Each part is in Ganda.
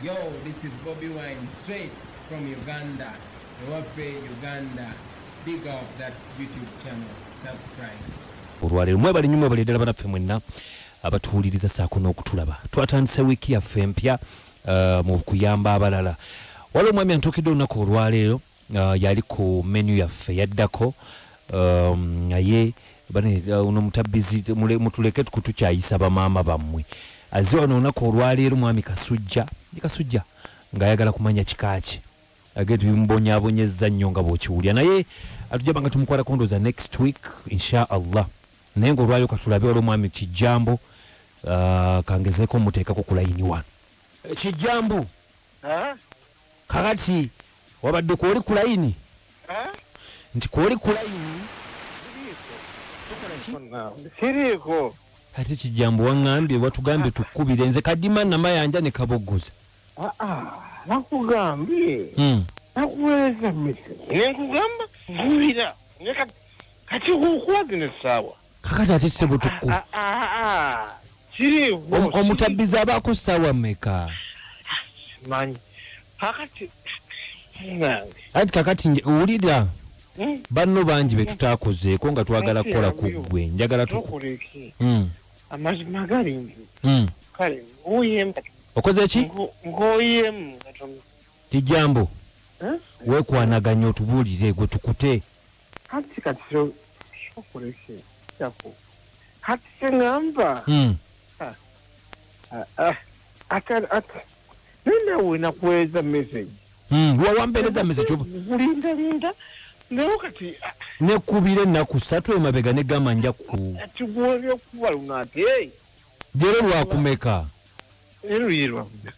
Yo, this is Bobby Wine, straight from Uganda. Wape Uganda. Big up that YouTube channel. Subscribe. Olwaleero mwebali nnyo mwebali ddala banaffe mwenna abatuwuliriza saako n'okutulaba. Twatandise wiiki yaffe empya mu kuyamba abalala. Waliwo omwami antuukidde olunaku olwaleero yali ku menu yaffe yaddako naye uno mutabbizi mutuleke kutukyayisa bamaama bammwe. Azze wano olunaku olwaleero mwami Kasujja ng'ayagala kumanya kikaaki. Agenda bimbonyaabonyezza nnyo nga bw'okiwulya naye atujja banga tumukwala kondooza next week insha Allah. Naye ng'olwaleero katulabe waliwo mwami Kijambo kangezeeko muteekako ku layini wano. Kijambo kakati wabadde kwoli ku layini nti kwoli ku layini siriiko ate Kijambo waŋŋambye watugambye tukkubire nze kadima namayanja ne kabogoza. nakugambye nakuweereza message nenkugamba ngulira kati kukwate n'essaawa kakati ate ssebo tukku siriiko omutabbizi abaako ssaawa mmeka manyi kakati anti kakati owulira banno bangi be tutaakozeeko nga twagala kukola ku ggwe njagala tukoleki amazima gali kale oyemu okoze ki ng'oyemu Kijambo weekwanaganya otubuulire gwe tukute kati okoleki kyako kati seŋŋamba nenawe nakuweereza message wawampeereza message gulindalinda naye kati nekkubira ennaku 3 emabega negamba nja ku ati gwolya okuba luno ate jero lwakumeka luye lwakumeka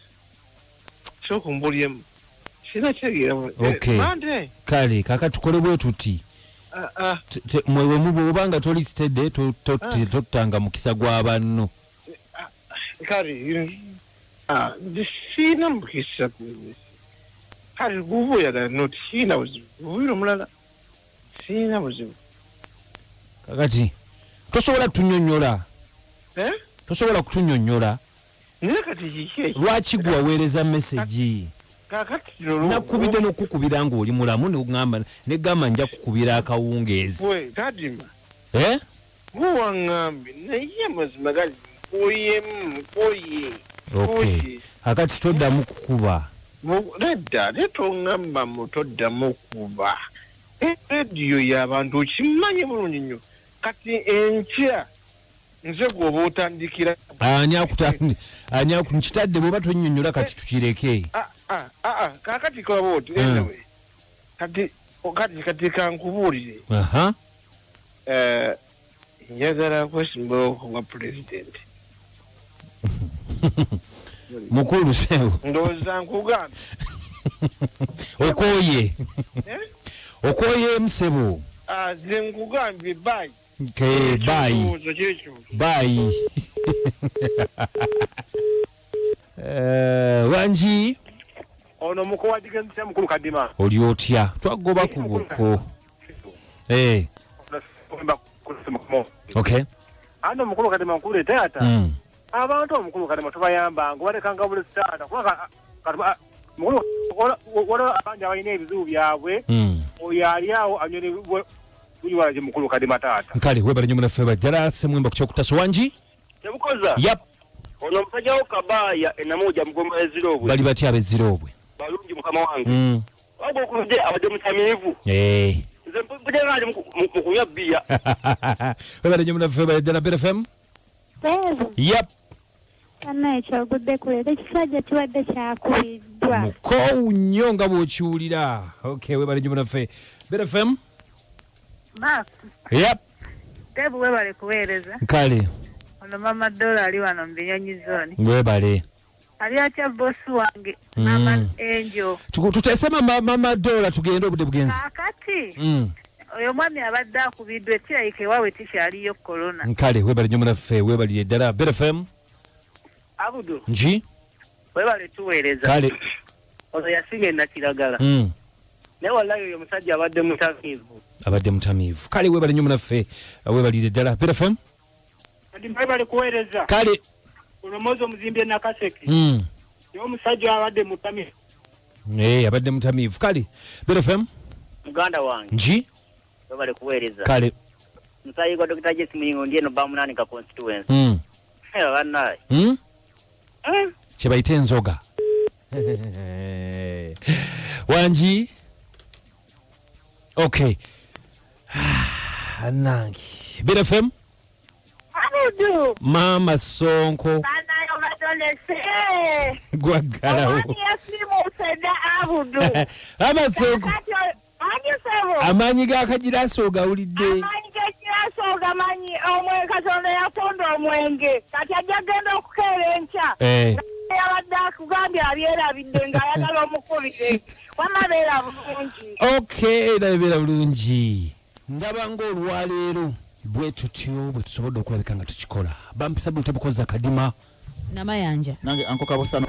sooka ombulyemu sina kyegeeramu mande kale kaka tukole bwe tuti mwewe mubo obanga toli stede totanga mukisa gwa banno kale sina mukisa kale guba oyagala noti sina buzibu bubiri omulala sina buzibu kakati tosobola kutunyonnyola tosobola kutunyonnyola naye kati kiki lwaki gwe waweereza message kakati nakubidde n'okukubira ng'oli mulamu negamba nja kukubira akawungeezi tadima guwaŋŋambye naye amazima gali mpoye kakati toddamu kukuba nedda tetoŋŋambamu toddamu kuba rediyo y'abantu okimanyi bulungi nnyo kati enkya nze gwoba otandikira nkitadde bw'oba tonnyonnyola kati tukireke kakati kolaba oti kati kankubuulire njagala kwesimbako nga pulezidenti mukulu sewo ndowooza nkugambye okoye musebo ze nkugambye bayi bayi wanji ono mukowadige mpya mukulu kadima oli otya twagoba ku bukko ano mukulu kadima nkulu taata abantu omukulu kadima tubayambanga walekanga buli taata mukulu waliwo abangi abalina ebizibu byabwe oyo ali awo anyone buliwalaje mukulu kadima taata nkale webale nnyo munaffe bajjala semwemba ku kyokutaso wanji tebukoza ono omusajja wo kabaaya enamuja mugomba ezirobwe bali batya ab'ezirobwe balungi mukama wange wabwe okuludde abadde mutamivu nze mpujagaali mukunywa bbiya webale nnyo munaffe bajjala BFM Kana ekyogudde kulera ekisajja kiwadde kyakubiddwa mukowu nnyo nga bw'okiwulira webale nnyo munaffe BFM tebu webale kuweereza kale ono mama Dola ali wano mu Binyonyi zone webale ali atya bosi wange mama Angel tuteese mama Dola tugende obudde bugenzi kakati oyo mwami abadde akubiddwa ekirayika ewawe tikyaliyo korona kale webale nnyo munaffe webalire ddala BFM Abudu nji webale tuweereza kale ono yasinga enakiragala naye wallahi oyo omusajja abadde mutamivu kale webale nnyo munaffe webalire ddala BFM kadi mbale kuweereza kale ono mozo muzimbye nakaseki Omusajja abadde mutamivu. Abadde mutamivu. Kale, Lero FM. Muganda wange. Nji. Bale kuweereza. Kale. Musayi kwa Dr. Jesse Muyingo ndiye no bamunani ka constituency. Banaye. Chebayite enzoga. Wanji. Okay. Nangi. Lero FM. Abudu. Mama Sonko. Banayo badolese. Gwagala. Wani yasimu useda abudu. Mama Sonko. Amanyi gakajira soga ulidde. Amanyi gakajira soga manyi omwe katonda yatonda omwenge. Kati ajagenda okukeera enkya. Yabadde akugambye abyerabidde nga ayagala omukubire. Wamabeera bulungi. Okay, nabeera bulungi. Ndaba ng'olwaleero bwe tutyo bwe tusobodde okulabika nga tukikola. Bampisa bwe tabukoza kadima. Namayanja. Nange anko kabosano.